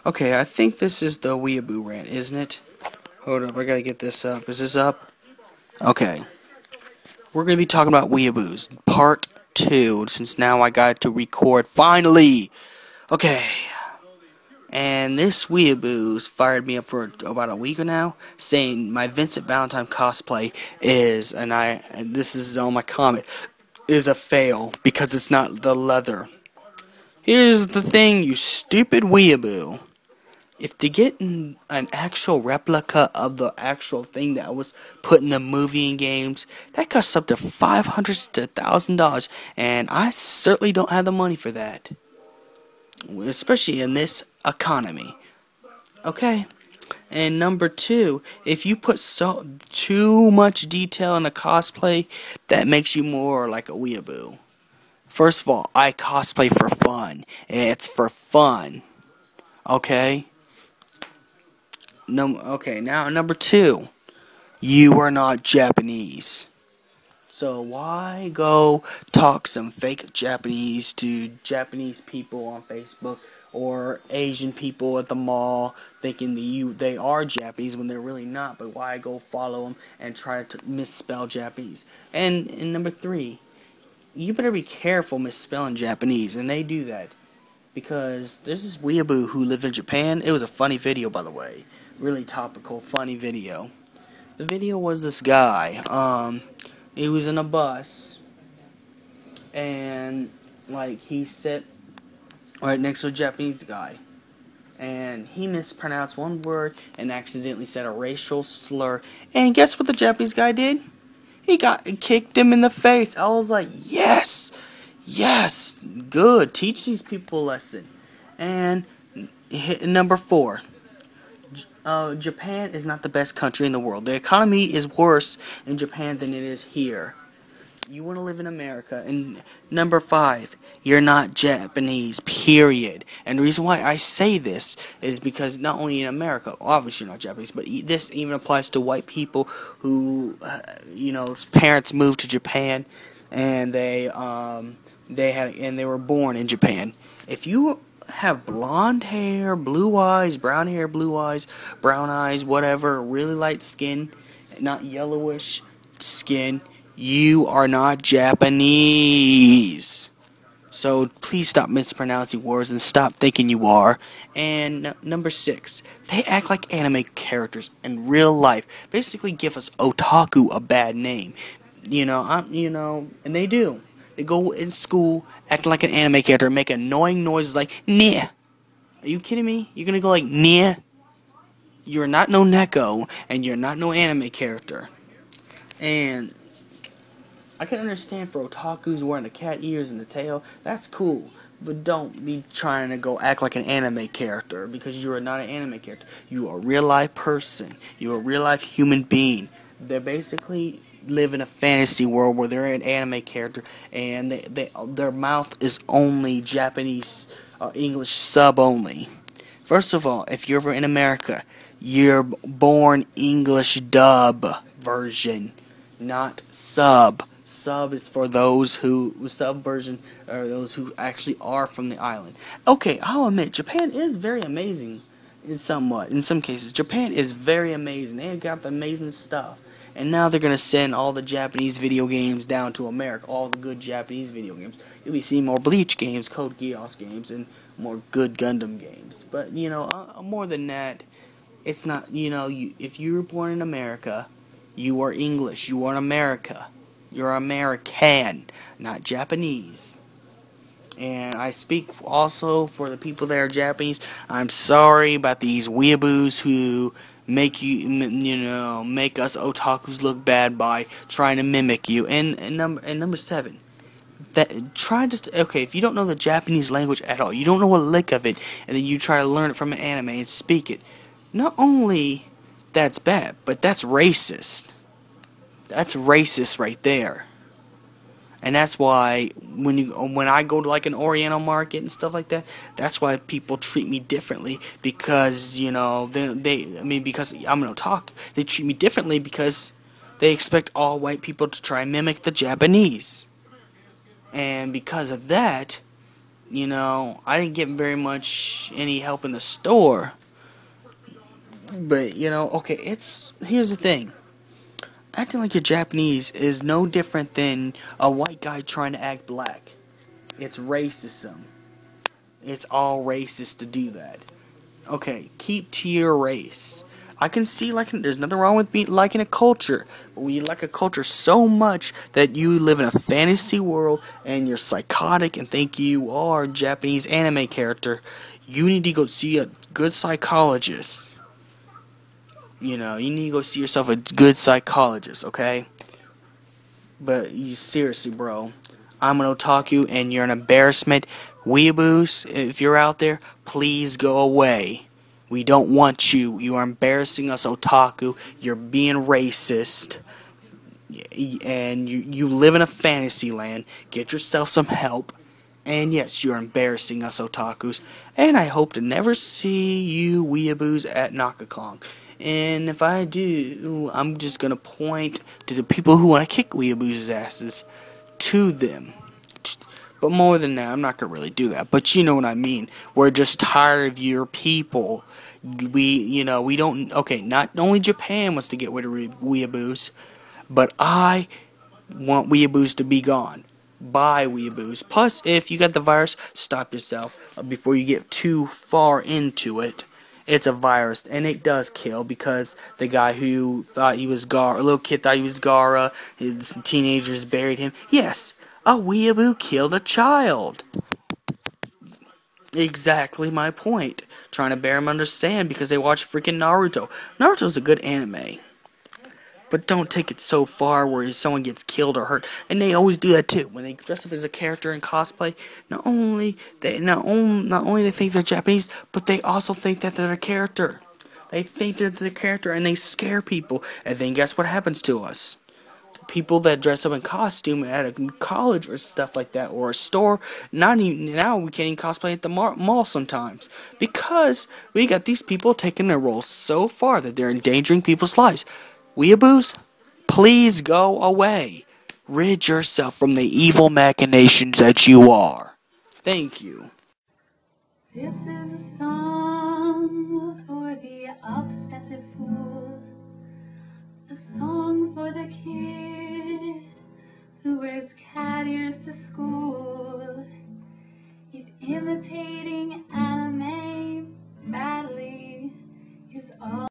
Okay, I think this is the Weeaboo rant, isn't it? Hold up, I gotta get this up. Is this up? Okay. We're gonna be talking about Weeaboos, part 2, since now I got to record finally! Okay. And this Weeaboos fired me up for about a week now, saying my Vincent Valentine cosplay is, and this is on my comment, is a fail because it's not the leather. Here's the thing, you stupid Weeaboo. If to get an actual replica of the actual thing that was put in the movie and games, that costs up to $500 to $1,000, and I certainly don't have the money for that. Especially in this economy. Okay? And number 2, if you put too much detail in a cosplay, that makes you more like a weeaboo. First of all, I cosplay for fun. It's for fun. Okay? Okay, now number 2. You are not Japanese. So why go talk some fake Japanese to Japanese people on Facebook or Asian people at the mall thinking that they are Japanese when they're really not, but why go follow them and try to misspell Japanese? And number 3, you better be careful misspelling Japanese, and they do that. Because there's this weeaboo who lived in Japan. It was a funny video, by the way. Really topical, funny video. The video was this guy. He was in a bus. And, like, he sat right next to a Japanese guy. And he mispronounced one word and accidentally said a racial slur. And guess what the Japanese guy did? He kicked him in the face. I was like, yes! Yes, good. Teach these people a lesson. And number 4, Japan is not the best country in the world. The economy is worse in Japan than it is here. You want to live in America. And number 5, you're not Japanese, period. And the reason why I say this is because not only in America, obviously you're not Japanese, but this even applies to white people who, parents moved to Japan and they were born in Japan. If you have blonde hair, blue eyes, brown hair, blue eyes, brown eyes, whatever, really light skin, not yellowish skin, you are not Japanese. So please stop mispronouncing words and stop thinking you are. And number 6, they act like anime characters in real life. Basically give us otaku a bad name. And they do. They go in school, acting like an anime character, make annoying noises like, "Nya." Are you kidding me? You're gonna go like, "Nya"? You're not no Neko, and you're not no anime character. And I can understand for otakus wearing the cat ears and the tail, that's cool. But don't be trying to go act like an anime character, because you are not an anime character. You are a real life person. You are a real life human being. They're basically live in a fantasy world where they're an anime character and their mouth is only Japanese English sub only. First of all, if you're ever in America, you're born English dub version, not sub. Sub is for those who sub version are those who actually are from the island. Okay, I'll admit Japan is very amazing in some cases. Japan is very amazing. They got the amazing stuff. And now they're going to send all the Japanese video games down to America. All the good Japanese video games. You'll be seeing more Bleach games, Code Geass games, and more good Gundam games. But, more than that, it's not, if you were born in America, you are English. You are in America. You're American, not Japanese. And I speak also for the people that are Japanese. I'm sorry about these weeaboos who make us otakus look bad by trying to mimic you. And number 7, if you don't know the Japanese language at all, you don't know a lick of it, and then you try to learn it from an anime and speak it, not only that's bad, but that's racist. That's racist right there. And that's why when I go to like an Oriental market and stuff like that, that's why people treat me differently, because because I'm an otaku. They treat me differently because they expect all white people to try and mimic the Japanese. And because of that, I didn't get very much any help in the store. But, okay, here's the thing. Acting like you're Japanese is no different than a white guy trying to act black. It's racism. It's all racist to do that. Okay, keep to your race. I can see there's nothing wrong with liking a culture, but when you like a culture so much that you live in a fantasy world and you're psychotic and think you are a Japanese anime character, you need to go see a good psychologist. You need to go see yourself a good psychologist, okay? But seriously, bro, I'm an otaku and you're an embarrassment. Weeaboos, if you're out there, please go away. We don't want you. You are embarrassing us, otaku. You're being racist. And you live in a fantasy land. Get yourself some help. And yes, you're embarrassing us, otakus. And I hope to never see you weeaboos at Nakakong. And if I do, I'm just gonna point to the people who want to kick weeaboos' asses to them. But more than that, I'm not gonna really do that. But you know what I mean. We're just tired of your people. We don't. Okay, not only Japan wants to get rid of weeaboos, but I want weeaboos to be gone. Bye, weeaboos. Plus, if you got the virus, stop yourself before you get too far into it. It's a virus, and it does kill because the guy who thought he was Gara, a little kid thought he was Gara, his teenagers buried him. Yes, a weeaboo killed a child. Exactly my point. Trying to bear him under sand because they watch freaking Naruto. Naruto's a good anime. But don't take it so far where someone gets killed or hurt. And they always do that too. When they dress up as a character in cosplay, not only they think they're Japanese, but they also think that they're a character. They think they're the character and they scare people. And then guess what happens to us? People that dress up in costume at a college or stuff like that, or a store, now we can't even cosplay at the mall sometimes. Because we got these people taking their roles so far that they're endangering people's lives. Weeaboos, please go away. Rid yourself from the evil machinations that you are. Thank you. This is a song for the obsessive fool, a song for the kid who wears cat ears to school. If imitating anime badly is all